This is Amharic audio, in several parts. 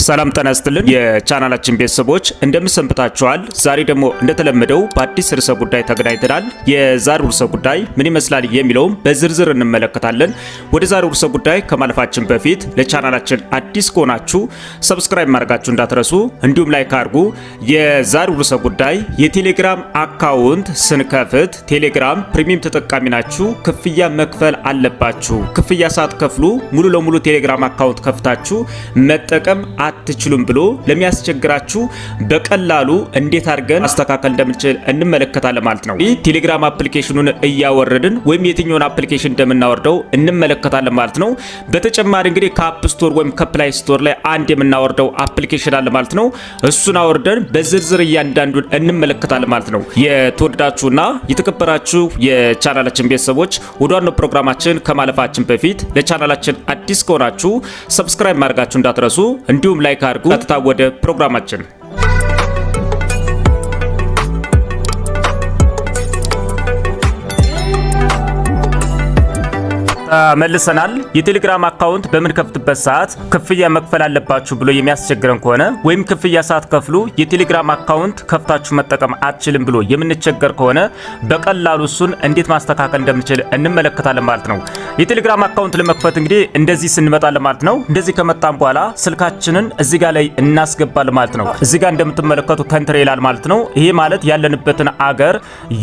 ሰላም ጤና ይስጥልን የቻናላችን ቤተሰቦች እንደምሰንብታችኋል። ዛሬ ደግሞ እንደተለመደው በአዲስ ርዕሰ ጉዳይ ተገናኝተናል። የዛሬው ርዕሰ ጉዳይ ምን ይመስላል የሚለውም በዝርዝር እንመለከታለን። ወደ ዛሬው ርዕሰ ጉዳይ ከማለፋችን በፊት ለቻናላችን አዲስ ከሆናችሁ ሰብስክራይብ ማድረጋችሁ እንዳትረሱ፣ እንዲሁም ላይክ አድርጉ። የዛሬው ርዕሰ ጉዳይ የቴሌግራም አካውንት ስንከፍት ቴሌግራም ፕሪሚየም ተጠቃሚ ናችሁ፣ ክፍያ መክፈል አለባችሁ። ክፍያ ሳትከፍሉ ሙሉ ለሙሉ ቴሌግራም አካውንት ከፍታችሁ መጠቀም አትችሉም ብሎ ለሚያስቸግራችሁ በቀላሉ እንዴት አድርገን ማስተካከል እንደምንችል እንመለከታለን ማለት ነው። ቴሌግራም አፕሊኬሽኑን እያወረድን ወይም የትኛውን አፕሊኬሽን እንደምናወርደው እንመለከታለን ማለት ነው። በተጨማሪ እንግዲህ ከአፕ ስቶር ወይም ከፕላይ ስቶር ላይ አንድ የምናወርደው አፕሊኬሽን አለ ማለት ነው። እሱን አወርደን በዝርዝር እያንዳንዱን እንመለከታለን ማለት ነው። የተወደዳችሁና የተከበራችሁ የቻናላችን ቤተሰቦች ወደ ዋናው ፕሮግራማችን ከማለፋችን በፊት ለቻናላችን አዲስ ከሆናችሁ ሰብስክራይብ ማድረጋችሁ እንዳትረሱ፣ እንዲሁም ላይክ አድርጉ። ቀጥታ ወደ ፕሮግራማችን መልሰናል። የቴሌግራም አካውንት በምንከፍትበት ሰዓት ክፍያ መክፈል አለባችሁ ብሎ የሚያስቸግረን ከሆነ ወይም ክፍያ ሳትከፍሉ የቴሌግራም አካውንት ከፍታችሁ መጠቀም አትችልም ብሎ የምንቸገር ከሆነ በቀላሉ እሱን እንዴት ማስተካከል እንደምንችል እንመለከታለን ማለት ነው። የቴሌግራም አካውንት ለመክፈት እንግዲህ እንደዚህ ስንመጣለን ማለት ነው። እንደዚህ ከመጣን በኋላ ስልካችንን እዚህ ጋር ላይ እናስገባለን ማለት ነው። እዚህ ጋር እንደምትመለከቱ ከንትሪ ይላል ማለት ነው። ይሄ ማለት ያለንበትን አገር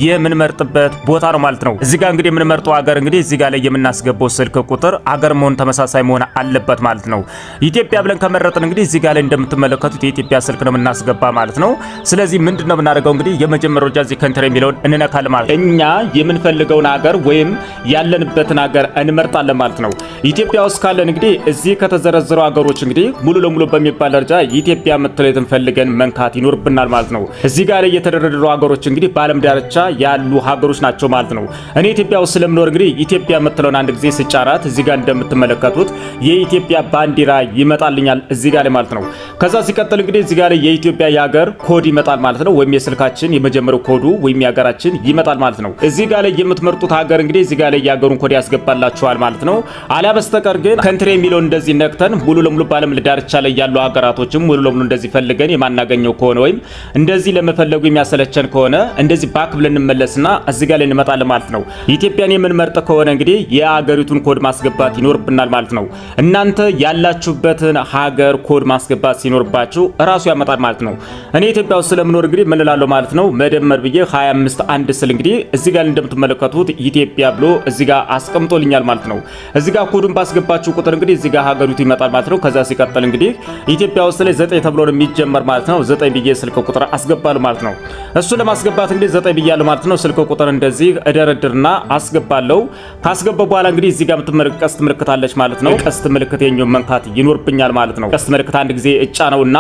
የምንመርጥበት ቦታ ነው ማለት ነው። እዚህ ጋር እንግዲህ የምንመርጠው አገር እንግዲህ እዚህ ጋር ላይ የምናስገባው ስልክ ቁጥር አገር መሆን ተመሳሳይ መሆን አለበት ማለት ነው። ኢትዮጵያ ብለን ከመረጥን እንግዲህ እዚህ ጋር ላይ እንደምትመለከቱት የኢትዮጵያ ስልክ ነው የምናስገባ ማለት ነው። ስለዚህ ምንድነው የምናደርገው እንግዲህ የመጀመሪያው እዚህ ከንትሪ የሚለውን እንነካለን ማለት ነው። እኛ የምንፈልገውን አገር ወይም ያለንበትን አገር እንመርጣለን ማለት ነው። ኢትዮጵያ ውስጥ ካለን እንግዲህ እዚህ ከተዘረዘሩ አገሮች እንግዲህ ሙሉ ለሙሉ በሚባል ደረጃ ኢትዮጵያ መጥለትን ፈልገን መንካት ይኖርብናል ማለት ነው። እዚህ ጋር ላይ የተደረደሩ አገሮች እንግዲህ በዓለም ዳርቻ ያሉ ሀገሮች ናቸው ማለት ነው። እኔ ኢትዮጵያ ውስጥ ስለምኖር እንግዲህ ኢትዮጵያ መጥለውን አንድ ጊዜ ስጫራት እዚህ ጋር እንደምትመለከቱት የኢትዮጵያ ባንዲራ ይመጣልኛል እዚህ ጋር ላይ ማለት ነው። ከዛ ሲቀጥል እንግዲህ እዚህ ጋር ላይ የኢትዮጵያ የሀገር ኮድ ይመጣል ማለት ነው። ወይም የስልካችን የመጀመሪያው ኮዱ ወይም የሀገራችን ይመጣል ማለት ነው። እዚህ ጋር ላይ የምትመርጡት ሀገር እንግዲህ እዚህ ጋር ላይ የሀገሩን ኮድ ያስገባላችኋል ማለት ነው። አሊያ በስተቀር ግን ከንትሪ የሚለውን እንደዚህ ነክተን ሙሉ ለሙሉ በዓለም ዳርቻ ላይ ያሉ ሀገራቶችም ሙሉ ለሙሉ እንደዚህ ፈልገን የማናገኘው ከሆነ ወይም እንደዚህ ለመፈለጉ የሚያሰለቸን ከሆነ እንደዚህ ባክ ብለን እንመለስና እዚህ ጋር ላይ እንመጣለን ማለት ነው። ኢትዮጵያን የምንመርጥ ከሆነ እንግዲህ የሀገሪቱን ኮድ ማስገባት ይኖርብናል ማለት ነው። እናንተ ያላችሁበትን ሀገር ኮድ ማስገባት ሲኖርባችሁ እራሱ ያመጣል ማለት ነው። እኔ ኢትዮጵያ ውስጥ ስለምኖር እንግዲህ ምን እላለሁ ማለት ነው፣ መደመር ብዬ 25 አንድ ስል እንግዲህ እዚህ ጋር እንደምትመለከቱት ኢትዮጵያ ብሎ እዚህ ጋር አስቀምጦልኛል ማለት ነው። እዚህ ጋር ኮዱን ባስገባችሁ ቁጥር እንግዲህ እዚህ ጋር ሀገሪቱ ይመጣል ማለት ነው። ከዛ ሲቀጥል እንግዲህ ኢትዮጵያ ውስጥ ላይ 9 ተብሎ ነው የሚጀመር ማለት ነው። 9 ብዬ ስልክ ቁጥር አስገባለሁ ማለት ነው። እሱ ለማስገባት እንግዲህ 9 ብያለሁ ማለት ነው። ስልክ ቁጥር እንደዚህ እደረድርና አስገባለሁ። ካስገባው በኋላ እንግዲህ እዚህ ጋር ቀስት ምልክት አለች ማለት ነው። ቀስት ምልክት የኛው መንካት ይኖርብኛል ማለት ነው። ቀስት ምልክት አንድ ጊዜ እጫነውና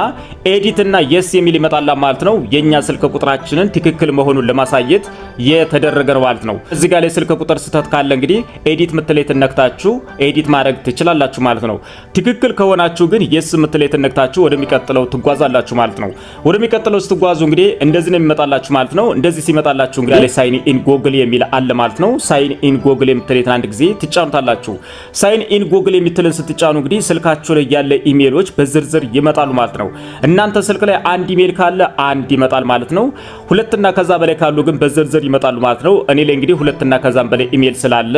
ኤዲት እና የስ የሚል ይመጣል ማለት ነው። የኛ ስልክ ቁጥራችንን ትክክል መሆኑን ለማሳየት የተደረገ ነው ማለት ነው። እዚህ ጋር ላይ ስልክ ቁጥር ስተት ካለ እንግዲህ ኤዲት ምትሌት ነክታችሁ ኤዲት ማድረግ ትችላላችሁ ማለት ነው። ትክክል ከሆናችሁ ግን የስ ምትሌት ነክታችሁ ወደሚቀጥለው ትጓዛላችሁ ማለት ነው። ወደሚቀጥለው ስትጓዙ እንግዲህ እንደዚህ ነው የሚመጣላችሁ ማለት ነው። እንደዚህ ሲመጣላችሁ እንግዲህ ሳይን ኢን ጎግል የሚል አለ ማለት ነው። ሳይን ኢን ጎግል የምትሌት አንድ ጊዜ ትጫኑታላችሁ። ሳይን ኢን ጎግል የምትልን ስትጫኑ እንግዲህ ስልካችሁ ላይ ያለ ኢሜሎች በዝርዝር ይመጣሉ ማለት ነው። እናንተ ስልክ ላይ አንድ ኢሜል ካለ አንድ ይመጣል ማለት ነው። ሁለትና ከዛ በላይ ካሉ ግን በዝርዝር ይመጣሉ ማለት ነው። እኔ ላይ እንግዲህ ሁለትና ከዛም በላይ ኢሜል ስላለ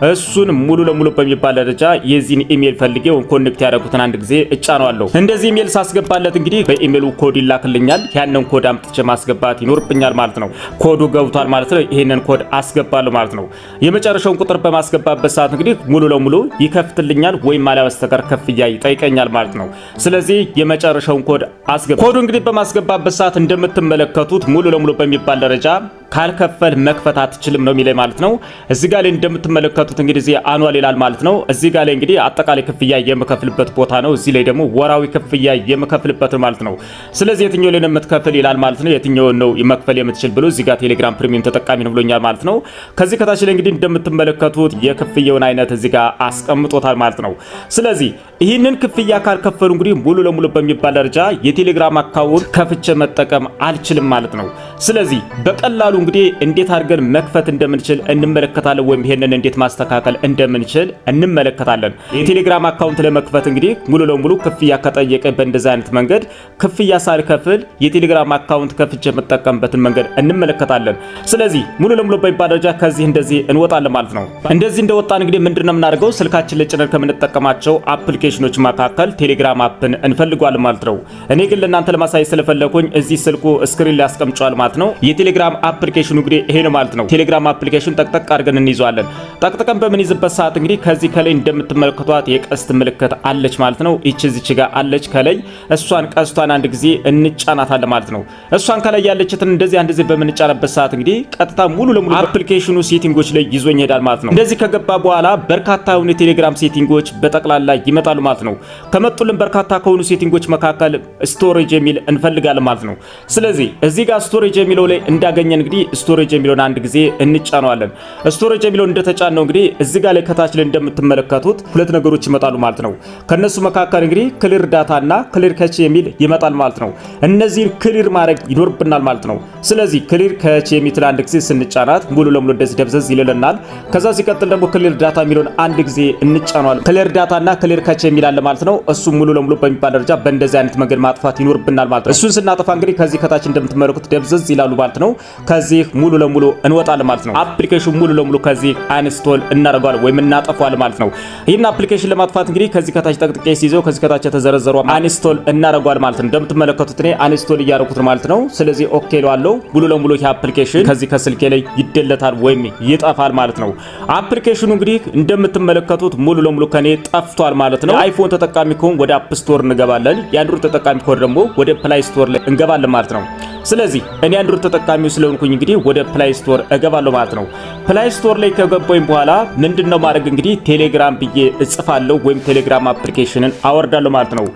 እሱን ሙሉ ለሙሉ በሚባል ደረጃ የዚህን ኢሜል ፈልጌ ኮኔክት ያደረኩትን አንድ ጊዜ እጫነዋለሁ። እንደዚህ ኢሜል ሳስገባለት እንግዲህ በኢሜሉ ኮድ ይላክልኛል። ያንን ኮድ አምጥቼ ማስገባት ይኖርብኛል ማለት ነው። ኮዱ ገብቷል ማለት ነው። ይሄንን ኮድ አስገባለሁ ማለት ነው። የመጨረሻውን ቁጥር በማስገባበት ሰዓት እንግዲህ ሙሉ ለሙሉ ይከፍትልኛል ወይም አለ በስተቀር ከፍያ ይጠይቀኛል ማለት ነው። ስለዚህ የመጨረሻውን ኮድ አስገባ። ኮዱ እንግዲህ በማስገባበት ሰዓት እንደምትመለከቱት ሙሉ ለሙሉ በሚባል ደረጃ ካልከፈል መክፈት አትችልም ነው የሚለኝ ማለት ነው። እዚህ ጋር ላይ እንደምትመለከቱት እንግዲህ እዚህ አኑዋል ይላል ማለት ነው። እዚህ ጋር ላይ እንግዲህ አጠቃላይ ክፍያ የምከፍልበት ቦታ ነው። እዚህ ላይ ደግሞ ወራዊ ክፍያ የምከፍልበት ማለት ነው። ስለዚህ የትኛው ላይ ነው የምትከፍል ይላል ማለት ነው። የትኛው ነው መክፈል የምትችል ብሎ እዚህ ጋር ቴሌግራም ፕሪሚየም ተጠቃሚ ነው ብሎኛል ማለት ነው። ከዚህ ከታች ላይ እንግዲህ እንደምትመለከቱት የክፍያውን አይነት እዚህ ጋር አስቀምጦታል ማለት ነው። ስለዚህ ይህንን ክፍያ ካልከፈሉ እንግዲህ ሙሉ ለሙሉ በሚባል ደረጃ የቴሌግራም አካውንት ከፍቼ መጠቀም አልችልም ማለት ነው። ስለዚህ በቀላሉ እንግዲህ እንዴት አድርገን መክፈት እንደምንችል እንመለከታለን፣ ወይም ይሄንን እንዴት ማስተካከል እንደምንችል እንመለከታለን። የቴሌግራም አካውንት ለመክፈት እንግዲህ ሙሉ ለሙሉ ክፍያ ከጠየቀ በእንደዚህ አይነት መንገድ ክፍያ ሳልከፍል የቴሌግራም አካውንት ከፍቼ መጠቀምበትን መንገድ እንመለከታለን። ስለዚህ ሙሉ ለሙሉ በሚባል ደረጃ ከዚህ እንደዚህ እንወጣለን ማለት ነው። እንደዚህ እንደወጣን እንግዲህ ምንድነው የምናደርገው? ስልካችን ላይ ጭነን ከምንጠቀማቸው አፕሊኬሽኖች መካከል ቴሌግራም አፕን እንፈልጋለን ማለት ነው። እኔ ግን ለእናንተ ለማሳየት ስለፈለኩኝ እዚህ ስልኩ ስክሪን ላይ አስቀምጫለሁ ማለት ነው። የቴሌግራም አፕሊኬሽኑ እንግዲህ ይሄ ነው ማለት ነው። ቴሌግራም አፕሊኬሽን ጠቅጠቅ አድርገን እንይዘዋለን። ጠቅጥቀን በምንይዝበት ሰዓት እንግዲህ ከዚህ ከላይ እንደምትመለከቷት የቀስት ምልክት አለች ማለት ነው። እቺ ጋር አለች ከላይ። እሷን ቀስቷን አንድ ጊዜ እንጫናታለን ማለት ነው። እሷን ከላይ ያለችትን እንደዚህ አንድ ጊዜ በምንጫነበት ሰዓት እንግዲህ ቀጥታ ሙሉ ለሙሉ አፕሊኬሽኑ ሴቲንጎች ላይ ይዞኝ ይሄዳል ማለት ነው። እንደዚህ ከገባ በኋላ በርካታ የሆኑ የቴሌግራም ሴቲንጎች በጠቅላላ ይመጣሉ ማለት ነው። ከመጡልን በርካታ ከሆኑ ሴቲንጎች መካከል ስቶሬጅ የሚል እንፈልጋለን ማለት ነው። ስለዚህ እዚህ ጋር ስቶሬጅ የሚለው ላይ እንዳገኘን እንግዲህ ስቶሬጅ የሚለውን አንድ ጊዜ እንጫነዋለን። ስቶሬጅ የሚለውን እንደተጫነው እንግዲህ እዚህ ጋር ላይ ከታች ላይ እንደምትመለከቱት ሁለት ነገሮች ይመጣሉ ማለት ነው። ከነሱ መካከል እንግዲህ ክሊር ዳታ እና ክሊር ካች የሚል ይመጣል ማለት ነው። እነዚህን ክሊር ማድረግ ይኖርብናል ማለት ነው። ስለዚህ ክሊር ካች የሚል አንድ ጊዜ ስንጫናት ሙሉ ለሙሉ እንደዚህ ደብዘዝ ይልልናል። ከዛ ሲቀጥል ደግሞ ክሊር ዳታ የሚለውን አንድ ጊዜ እንጫናለን። ክሊር ዳታ እና ክሊር ካች የሚል አለ ማለት ነው። እሱ ሙሉ ለሙሉ በሚባል ደረጃ በእንደዚህ አይነት መንገድ ማጥፋት ይኖርብናል ማለት ነው። እሱን ስናጠፋ እንግዲህ ከዚህ ከታች እንደምትመለከቱት ደብዘዝ ይላሉ ማለት ነው። ከዚህ ሙሉ ለሙሉ እንወጣለን ማለት ነው። አፕሊኬሽኑ ሙሉ ለሙሉ ከዚህ አንስቶል እናደርጋለን ወይም እናጠፋዋለን ማለት ነው። ይህን አፕሊኬሽን ለማጥፋት እንግዲህ ከዚህ ከታች ጠቅጥቄ ሲይዘው ከዚህ ከታች የተዘረዘሩ አንስቶል እናደርጋለን ማለት ነው። እንደምትመለከቱት እኔ አንስቶል እያደረኩት ማለት ነው። ስለዚህ ኦኬ እለዋለሁ። ሙሉ ለሙሉ ይሄ አፕሊኬሽን ከዚህ ከስልኬ ላይ ይደለታል ወይም ይጠፋል ማለት ነው። አፕሊኬሽኑ እንግዲህ እንደምትመለከቱት ሙሉ ለሙሉ ከኔ ጠፍቷል ማለት ነው። አይፎን ተጠቃሚ ከሆን ወደ አፕ ስቶር እንገባለን። የአንድሮይድ ተጠቃሚ ከሆን ደግሞ ወደ ፕላይ ስቶር ላይ እንገባለን ማለት ነው። ስለዚህ እኔ አንድሮይድ ተጠቃሚው ስለሆንኩኝ እንግዲህ ወደ ፕላይ ስቶር እገባለሁ ማለት ነው። ፕላይ ስቶር ላይ ከገባኝ በኋላ ምንድነው ማድረግ እንግዲህ ቴሌግራም ብዬ እጽፋለሁ ወይም ቴሌግራም አፕሊኬሽንን አወርዳለሁ ማለት ነው።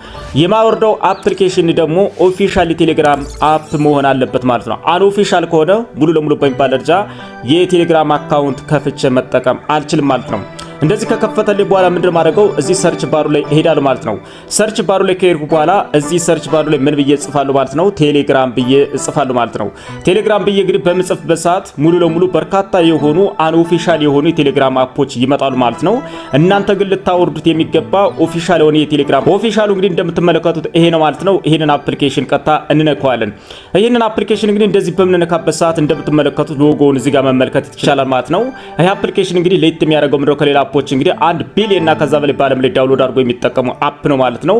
የማወርደው አፕሊኬሽን ደግሞ ኦፊሻል ቴሌግራም አፕ መሆን አለበት ማለት ነው። አንኦፊሻል ከሆነ ሙሉ ለሙሉ በሚባል ደረጃ የቴሌግራም አካውንት ከፍቼ መጠቀም አልችልም ማለት ነው። እንደዚህ ከከፈተልኝ በኋላ ምንድነው ማድረገው? እዚህ ሰርች ባሩ ላይ እሄዳለሁ ማለት ነው። ሰርች ባሩ ላይ ከሄድኩ በኋላ እዚህ ሰርች ባሩ ላይ ምን ብዬ እጽፋለሁ ማለት ነው? ቴሌግራም ብዬ እጽፋለሁ ማለት ነው። ቴሌግራም ብዬ እንግዲህ በምጽፍበት ሰዓት ሙሉ ለሙሉ በርካታ የሆኑ አንኦፊሻል የሆኑ የቴሌግራም አፖች ይመጣሉ ማለት ነው። እናንተ ግን ልታወርዱት የሚገባ ኦፊሻል የሆነ የቴሌግራም ኦፊሻሉ እንግዲህ እንደምትመለከቱት ይሄ ነው ማለት ነው። ይሄንን አፕሊኬሽን ቀጥታ እንነካዋለን። ይሄንን አፕሊኬሽን እንግዲህ እንደዚህ በምንነካበት ሰዓት እንደምትመለከቱት ሎጎውን እዚህ ጋር መመልከት ይቻላል ማለት ነው። ይሄ አፕሊኬሽን እንግዲህ ለየት የሚያደርገው ምንድነው ከሌላ አፖች እንግዲህ 1 ቢሊዮን እና ከዛ በላይ በዓለም ላይ ዳውንሎድ አድርጎ የሚጠቀሙ አፕ ነው ማለት ነው።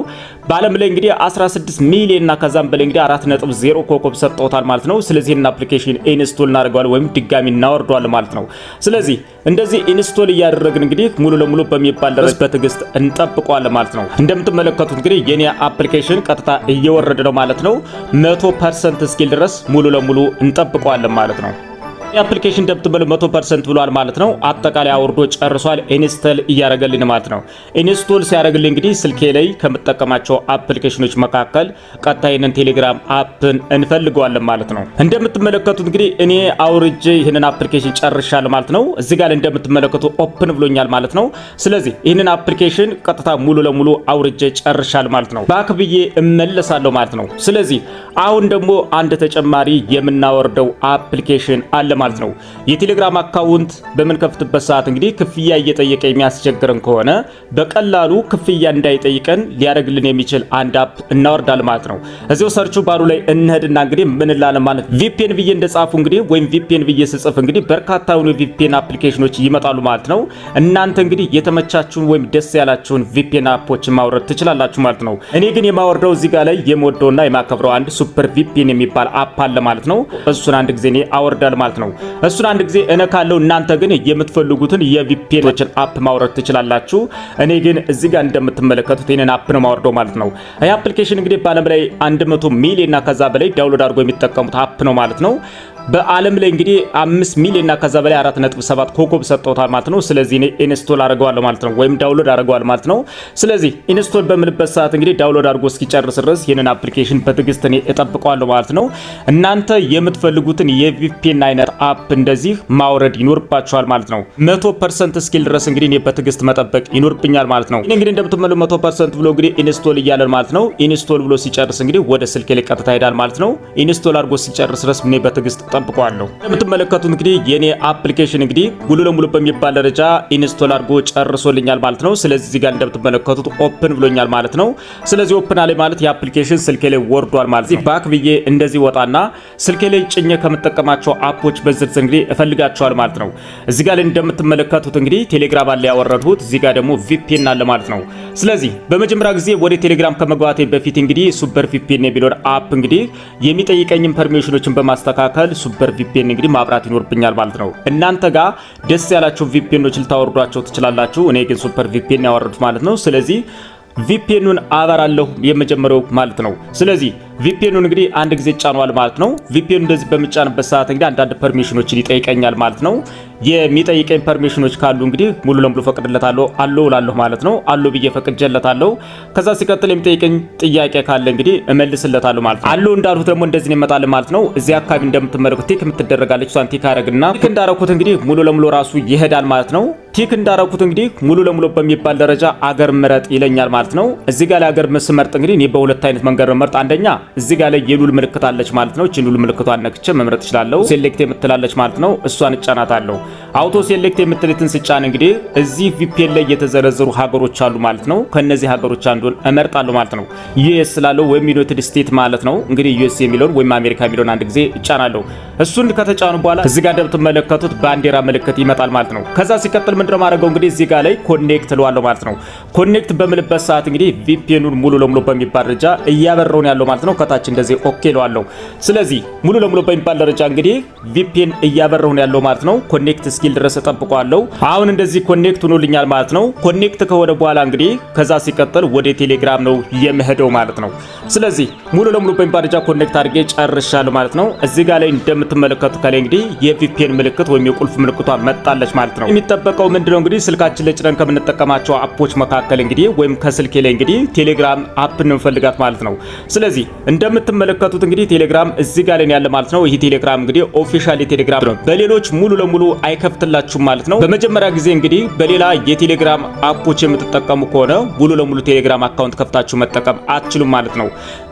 በዓለም ላይ እንግዲህ 16 ሚሊዮን እና ከዛም በላይ እንግዲህ 4.0 ኮከብ ሰጥተውታል ማለት ነው። ስለዚህ እና አፕሊኬሽን ኢንስቶል እናደርገዋለን ወይም ድጋሚ እናወርደዋለን ማለት ነው። ስለዚህ እንደዚህ ኢንስቶል እያደረግን እንግዲህ ሙሉ ለሙሉ በሚባል ደረጃ በትዕግስት እንጠብቀዋለን ማለት ነው። እንደምትመለከቱት እንግዲህ የኔ አፕሊኬሽን ቀጥታ እየወረደ ነው ማለት ነው። 100% እስኪል ድረስ ሙሉ ለሙሉ እንጠብቀዋለን ማለት ነው። የአፕሊኬሽን እንደምትመለከቱት 100% ብሏል ማለት ነው። አጠቃላይ አውርዶ ጨርሷል። ኢንስቶል እያደረገልኝ ማለት ነው። ኢንስቶል ሲያደርግልኝ እንግዲህ ስልኬ ላይ ከምጠቀማቸው አፕሊኬሽኖች መካከል ቀጣይንን ቴሌግራም አፕን እንፈልገዋለን ማለት ነው። እንደምትመለከቱት እንግዲህ እኔ አውርጄ ይህንን አፕሊኬሽን ጨርሻለሁ ማለት ነው። እዚህ ጋር እንደምትመለከቱት ኦፕን ብሎኛል ማለት ነው። ስለዚህ ይህንን አፕሊኬሽን ቀጥታ ሙሉ ለሙሉ አውርጄ ጨርሻለሁ ማለት ነው። ባክ ብዬ እመለሳለሁ ማለት ነው። ስለዚህ አሁን ደግሞ አንድ ተጨማሪ የምናወርደው አፕሊኬሽን አለ ማለት ነው። የቴሌግራም አካውንት በምንከፍትበት ሰዓት እንግዲህ ክፍያ እየጠየቀ የሚያስቸግረን ከሆነ በቀላሉ ክፍያ እንዳይጠይቀን ሊያደርግልን የሚችል አንድ አፕ እናወርዳለን ማለት ነው። እዚው ሰርቹ ባሩ ላይ እንሄድና እንግዲህ ምን እንላለን ማለት VPN ብዬ እንደጻፉ እንግዲህ ወይም VPN ብዬ ስጽፍ እንግዲህ በርካታ የሆኑ VPN አፕሊኬሽኖች ይመጣሉ ማለት ነው። እናንተ እንግዲህ የተመቻችሁን ወይም ደስ ያላችሁን VPN አፖችን ማውረድ ትችላላችሁ ማለት ነው። እኔ ግን የማወርደው እዚህ ጋር ላይ የምወደውና የማከብረው አንድ ሱፐር VPN የሚባል አፕ አለ ማለት ነው። እሱን አንድ ጊዜ እኔ አወርዳለሁ ማለት ነው። እሱን አንድ ጊዜ እነካለው። እናንተ ግን የምትፈልጉትን የቪፒኤኖችን አፕ ማውረድ ትችላላችሁ። እኔ ግን እዚህ ጋር እንደምትመለከቱት ይሄንን አፕ ነው ማውረደው ማለት ነው። ይሄ አፕሊኬሽን እንግዲህ በዓለም ላይ 100 ሚሊዮን እና ከዛ በላይ ዳውንሎድ አድርጎ የሚጠቀሙት አፕ ነው ማለት ነው። በአለም ላይ እንግዲህ 5 ሚሊዮን እና ከዛ በላይ 4.7 ኮከብ ሰጥተውታል ማለት ነው። ስለዚህ እኔ ኢንስቶል አደርገዋለሁ ማለት ነው፣ ወይም ዳውንሎድ አደርገዋለሁ ማለት ነው። ስለዚህ ኢንስቶል በምልበት ሰዓት እንግዲህ ዳውንሎድ አድርጎ እስኪጨርስ ድረስ ይሄንን አፕሊኬሽን በትዕግስት እኔ እጠብቀዋለሁ ማለት ነው። እናንተ የምትፈልጉትን የቪፒኤን አይነት አፕ እንደዚህ ማውረድ ይኖርባችኋል ማለት ነው። 100% እስኪል ድረስ እንግዲህ እኔ በትዕግስት መጠበቅ ይኖርብኛል ማለት ነው። እንግዲህ እንደምትመለከቱት 100% ብሎ እንግዲህ ኢንስቶል እያለን ማለት ነው። ኢንስቶል ብሎ ሲጨርስ እንግዲህ ወደ ስልኬ ላይ ቀጥታ ይሄዳል ማለት ነው። ኢንስቶል አድርጎ ሲጨርስ ድረስ እኔ በትዕግስት እጠብቀዋለሁ። እንደምትመለከቱት እንግዲህ የኔ አፕሊኬሽን እንግዲህ ሙሉ ለሙሉ በሚባል ደረጃ ኢንስቶል አድርጎ ጨርሶልኛል ማለት ነው። ስለዚህ እዚህ ጋር እንደምትመለከቱት ኦፕን ብሎኛል ማለት ነው። ስለዚህ ኦፕን አለ ማለት የአፕሊኬሽን ስልኬ ላይ ወርዷል ማለት ነው። ባክ ብዬ እንደዚህ ወጣና ስልኬ ላይ ጭኜ ከምጠቀማቸው አፖች በዝርዝር እንግዲህ እፈልጋቸዋል ማለት ነው። እዚህ ጋር ላይ እንደምትመለከቱት እንግዲህ ቴሌግራም አለ ያወረድሁት፣ እዚህ ጋር ደግሞ ቪፒኤን አለ ማለት ነው። ስለዚህ በመጀመሪያ ጊዜ ወደ ቴሌግራም ከመግባቴ በፊት እንግዲህ ሱፐር ቪፒኤን የሚለውን አፕ እንግዲህ የሚጠይቀኝን ፐርሚሽኖችን በማስተካከል ሱፐር ቪፒኤን እንግዲህ ማብራት ይኖርብኛል ማለት ነው። እናንተ ጋር ደስ ያላችሁ ቪፒኤኖች ልታወርዷቸው ትችላላችሁ። እኔ ግን ሱፐር ቪፒኤን ያወረዱት ማለት ነው። ስለዚህ ቪፒኤኑን አበራለሁ የመጀመሪያው ማለት ነው። ስለዚህ ቪፒኤኑን እንግዲህ አንድ ጊዜ ጫኗል ማለት ነው። ቪፒኤኑ እንደዚህ በመጫንበት ሰዓት እንግዲህ አንዳንድ ፐርሚሽኖችን ይጠይቀኛል ማለት ነው። የሚጠይቀኝ ፐርሚሽኖች ካሉ እንግዲህ ሙሉ ለሙሉ ፈቅድለታለሁ አለው እላለሁ ማለት ነው። አለው ብዬ ፈቅጄለታለሁ። ከዛ ሲቀጥል የሚጠይቀኝ ጥያቄ ካለ እንግዲህ እመልስለታለሁ ማለት ነው። አለው እንዳልሁት ደግሞ እንደዚህ ይመጣል ማለት ነው። እዚህ አካባቢ እንደምትመለከቱት ቲክ የምትደረጋለች እሷን ቲክ አደረግና ቲክ እንዳረኩት እንግዲህ ሙሉ ለሙሉ ራሱ ይሄዳል ማለት ነው። ቲክ እንዳረኩት እንግዲህ ሙሉ ለሙሉ በሚባል ደረጃ አገር ምረጥ ይለኛል ማለት ነው። እዚህ ጋር ላይ አገር መስመርጥ እንግዲህ እኔ በሁለት አይነት መንገድ መርጥ። አንደኛ እዚህ ጋር ላይ የሉል ምልክት አለች ማለት ነው። እቺ ሉል ምልክቷን ነክቼ መምረጥ እችላለሁ። ሴሌክት የምትላለች ማለት ነው። እሷን እጫናታለሁ። አውቶ ሴሌክት የምትልትን ስጫን እንግዲህ እዚህ ቪፒኤን ላይ የተዘረዘሩ ሀገሮች አሉ ማለት ነው። ከነዚህ ሀገሮች አንዱን እመርጣለሁ ማለት ነው። ዩኤስ ስላለው ወይም ዩናይትድ ስቴትስ ማለት ነው። እንግዲህ ዩኤስ የሚለውን ወይም አሜሪካ የሚለውን አንድ ጊዜ እጫናለሁ። እሱን ከተጫኑ በኋላ እዚህ ጋር እንደምትመለከቱት ባንዲራ ምልክት ይመጣል ማለት ነው። ከዛ ሲቀጥል ምንድነው ማድረገው እንግዲህ እዚህ ጋር ላይ ኮኔክት እለዋለሁ ማለት ነው። ኮኔክት በምልበት ሰዓት እንግዲህ ቪፒኤኑን ሙሉ ለሙሉ በሚባል ደረጃ እያበረው ነው ያለው ማለት ነው። ከታች እንደዚህ ኦኬ እለዋለሁ። ስለዚህ ሙሉ ለሙሉ በሚባል ደረጃ እንግዲህ ቪፒኤን እያበረው ነው ያለው ማለት ነው። ኮኔክት እስኪል ድረስ ተጠብቋለሁ። አሁን እንደዚህ ኮኔክት ሆኖልኛል ማለት ነው። ኮኔክት ከወደ በኋላ እንግዲህ ከዛ ሲቀጥል ወደ ቴሌግራም ነው የምሄደው ማለት ነው። ስለዚህ ሙሉ ለሙሉ በሚባል ደረጃ ኮኔክት አድርጌ ጨርሻለሁ ማለት ነው። እዚህ ጋር ላይ እንደምትመለከቱ ከላይ እንግዲህ የቪፒኤን ምልክት ወይም የቁልፍ ምልክቷ መጣለች ማለት ነው። የሚጠበቀው ምንድነው እንግዲህ ስልካችን ላይ ጭነን ከምንጠቀማቸው አፖች መካከል እንግዲህ ወይም ከስልኬ ላይ እንግዲህ ቴሌግራም አፕ እንፈልጋት ማለት ነው። ስለዚህ እንደምትመለከቱት እንግዲህ ቴሌግራም እዚህ ጋር ላይ ያለ ማለት ነው። ይሄ ቴሌግራም እንግዲህ ኦፊሻሊ ቴሌግራም ነው። በሌሎች ሙሉ ለሙሉ አይከፍትላችሁም ማለት ነው። በመጀመሪያ ጊዜ እንግዲህ በሌላ የቴሌግራም አፖች የምትጠቀሙ ከሆነ ሙሉ ለሙሉ ቴሌግራም አካውንት ከፍታችሁ መጠቀም አትችሉም ማለት ነው።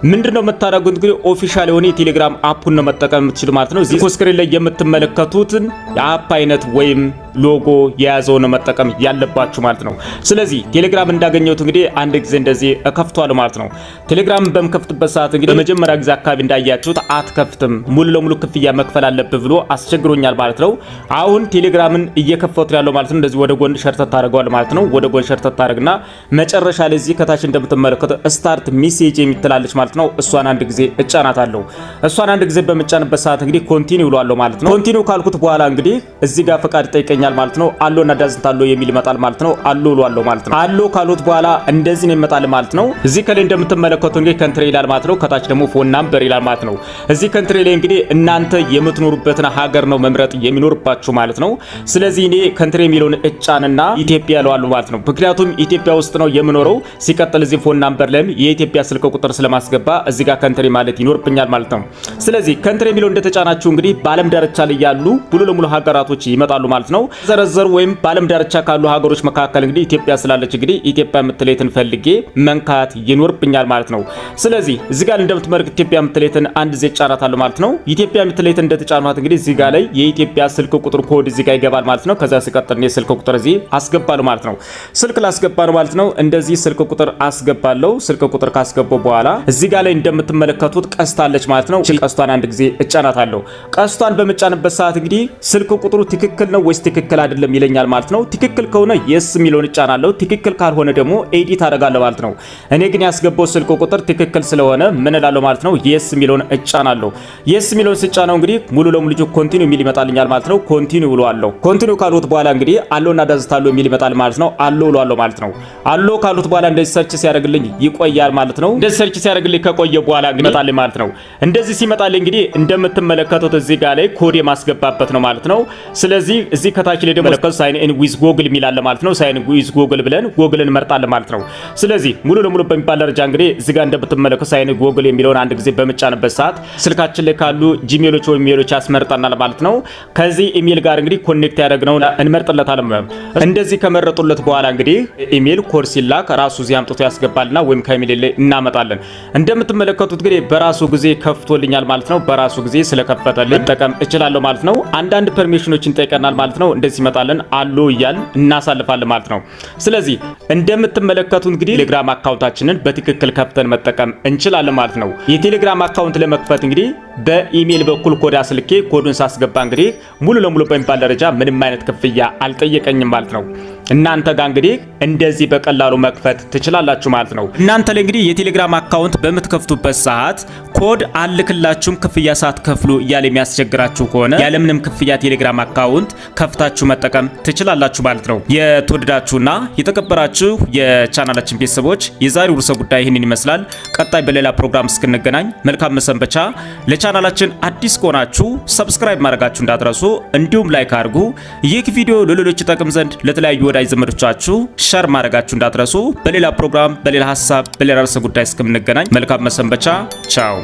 ምንድነው የምታደርጉት እንግዲህ ኦፊሻሊ የሆነ የቴሌግራም አፑን ነው መጠቀም የምትችሉ ማለት ነው። እዚህ ስክሪን ላይ የምትመለከቱትን የአፕ አይነት ወይም ሎጎ የያዘውን መጠቀም ያለባችሁ ማለት ነው። ስለዚህ ቴሌግራም እንዳገኘሁት እንግዲህ አንድ ጊዜ እንደዚህ እከፍቷለሁ ማለት ነው። ቴሌግራም በምከፍትበት ሰዓት እንግዲህ በመጀመሪያ ጊዜ አካባቢ እንዳያችሁት አትከፍትም ሙሉ ለሙሉ ክፍያ መክፈል አለብህ ብሎ አስቸግሮኛል ማለት ነው። አሁን ቴሌግራምን እየከፈቱ ያለው ማለት ነው። እንደዚህ ወደ ጎን ሸርተት ታደርገዋል ማለት ነው። ወደ ጎን ሸርተት ታደርግና መጨረሻ ላይ እዚህ ከታች እንደምትመለከቱ ስታርት ሜሴጅ የምትላለች ማለት ነው። እሷን አንድ ጊዜ እጫናታለሁ። እሷን አንድ ጊዜ በመጫንበት ሰዓት እንግዲህ ኮንቲኒው እለዋለሁ ማለት ነው። ኮንቲኒው ካልኩት በኋላ እንግዲህ እዚህ ጋር ፈቃድ ይጠይቀኛል ማለት ነው። አሎ እና ዳዝንት አሎ የሚል ይመጣል ማለት ነው። አሎ እለዋለሁ ማለት ነው። አሎ ካሉት በኋላ እንደዚህ ነው ይመጣል ማለት ነው። እዚህ ከላይ እንደምትመለከቱ እንግዲህ ካንትሪ ይላል ማለት ነው። ከታች ደግሞ ፎን ናምበር ይላል ማለት ነው። እዚህ ካንትሪ ላይ እንግዲህ እናንተ የምትኖሩበትን ሀገር ነው መምረጥ የሚኖርባችሁ ማለት ነው። ስለዚህ እኔ ካንትሪ የሚለውን እጫንና ኢትዮጵያ እለዋለሁ ማለት ነው። ምክንያቱም ኢትዮጵያ ውስጥ ነው የምኖረው። ሲቀጥል እዚህ ፎን ናምበር ላይም የኢትዮጵያ ስልክ ቁጥር ስለማስገባ እዚህ ጋር ካንትሪ ማለት ይኖርብኛል ማለት ነው። ስለዚህ ካንትሪ የሚለውን እንደተጫናችሁ እንግዲህ በዓለም ዳርቻ ላይ ያሉ ሙሉ ለሙሉ ሀገራቶች ይመጣሉ ማለት ነው። ዘረዘሩ ወይም በዓለም ዳርቻ ካሉ ሀገሮች መካከል እንግዲህ ኢትዮጵያ ስላለች እንግዲህ ኢትዮጵያ የምትለይትን ፈልጌ መንካት ይኖርብኛል ማለት ነው። ስለዚህ እዚህ ጋር እንደምትመለከቱት ኢትዮጵያ የምትለይትን አንድ ዜ ጫናታለሁ ማለት ነው። ኢትዮጵያ የምትለይትን እንደተጫናት እንግዲህ እዚህ ጋር ላይ የኢትዮጵያ ስልክ ቁጥር ኮድ እዚህ ጋር ይገባል ማለት ነው። ከዛ ሲቀጥል ነው ስልክ ቁጥር እዚህ አስገባለሁ ማለት ነው። ስልክ ላስገባለሁ ማለት ነው። እንደዚህ ስልክ ቁጥር አስገባለሁ። ስልክ ቁጥር ካስገባው በኋላ እዚህ ጋር ላይ እንደምትመለከቱት ቀስታለች ማለት ነው። ቀስቷን አንድ ጊዜ እጫናታለሁ። ቀስቷን በመጫንበት ሰዓት እንግዲህ ስልክ ቁጥሩ ትክክል ነው ወይስ ትክክል አይደለም ይለኛል ማለት ነው። ትክክል ከሆነ የስ የሚለውን እጫናለሁ፣ ትክክል ካልሆነ ደግሞ ኤዲት አደርጋለሁ ማለት ነው። እኔ ግን ያስገባው ስልክ ቁጥር ትክክል ስለሆነ ምን እላለሁ ማለት ነው የስ የሚለውን እጫናለሁ። የስ የሚለውን ስጫነው እንግዲህ ሙሉ ለሙሉ ኮንቲኒው የሚል ይመጣልኛል ማለት ነው። ኮንቲኒው ብለዋለሁ። ኮንቲኒው ካሉት በኋላ እንግዲህ አሎና ዳዝታሎ የሚል ይመጣል ማለት ነው። አሎ ብለዋለሁ ማለት ነው። አሎ ካሉት በኋላ እንደዚህ ሰርች ሲያደርግልኝ ይቆያል ማለት ነው። እንደዚህ ሰርች ሲያደርግልኝ ከቆየ በኋላ እንግዲህ ይመጣል ማለት ነው። እንደዚህ ሲመጣልኝ እንግዲህ እንደምትመለከቱት እዚህ ጋር ላይ ኮድ የማስገባበት ነው ማለት ነው። ስለዚህ እዚህ ከታች ላይ ደግሞ ሳይን ኢን ዊዝ ጎግል የሚል አለ ማለት ነው። ሳይን ዊዝ ጎግል ብለን ጎግልን እንመርጣለን ማለት ነው። ስለዚህ ሙሉ ለሙሉ በሚባል ደረጃ እንግዲህ እዚህ ጋር እንደምትመለከቱት ሳይን ጎግል የሚለውን አንድ ጊዜ በመጫንበት ሰዓት ስልካችን ላይ ካሉ ጂሜሎች ወይም ኢሜሎች ያስመርጠናል ማለት ነው። ከዚህ ኢሜል ጋር እንግዲህ ኮኔክት ያደረግነው እንመርጥለታለን። እንደዚህ ከመረጡለት በኋላ እንግዲህ ኢሜል ኮድ ሲላክ ራሱ እዚህ አምጥቶ ያስገባልና ወይም ከኢሜል ላይ እናመጣለን። እንደምትመለከቱት እንግዲህ በራሱ ጊዜ ከፍቶልኛል ማለት ነው። በራሱ ጊዜ ስለከፈተልኝ መጠቀም እችላለሁ ማለት ነው። አንዳንድ ፐርሚሽኖችን ጠይቀናል ማለት ነው። እንደዚህ ይመጣልን አሎ እያል እናሳልፋለን ማለት ነው። ስለዚህ እንደምትመለከቱት እንግዲህ ቴሌግራም አካውንታችንን በትክክል ከፍተን መጠቀም እንችላለን ማለት ነው። የቴሌግራም አካውንት ለመክፈት እንግዲህ በኢሜል በኩል ኮድ አስልኬ ኮዱን ሳስገባ እንግዲህ ሙሉ ለሙሉ በሚባል ደረጃ ምንም አይነት ክፍያ አልጠየቀኝም ማለት ነው። እናንተ ጋር እንግዲህ እንደዚህ በቀላሉ መክፈት ትችላላችሁ ማለት ነው። እናንተ ላይ እንግዲህ የቴሌግራም አካውንት በምትከፍቱበት ሰዓት ኮድ አልክላችሁም ክፍያ ሳትከፍሉ እያለ የሚያስቸግራችሁ ከሆነ ያለምንም ክፍያ ቴሌግራም አካውንት ከፍታችሁ መጠቀም ትችላላችሁ ማለት ነው። የተወደዳችሁና የተከበራችሁ የቻናላችን ቤተሰቦች የዛሬው ርዕሰ ጉዳይ ይህንን ይመስላል። ቀጣይ በሌላ ፕሮግራም እስክንገናኝ መልካም መሰንበቻ። ለቻናላችን አዲስ ከሆናችሁ ሰብስክራይብ ማድረጋችሁ እንዳትረሱ፣ እንዲሁም ላይክ አድርጉ። ይህ ቪዲዮ ለሌሎች ይጠቅም ዘንድ ለተለያዩ ወዳጅ ዘመዶቻችሁ ሸር ማድረጋችሁ እንዳትረሱ። በሌላ ፕሮግራም በሌላ ሐሳብ በሌላ ርዕሰ ጉዳይ እስክንገናኝ መልካም መሰንበቻ። ቻው።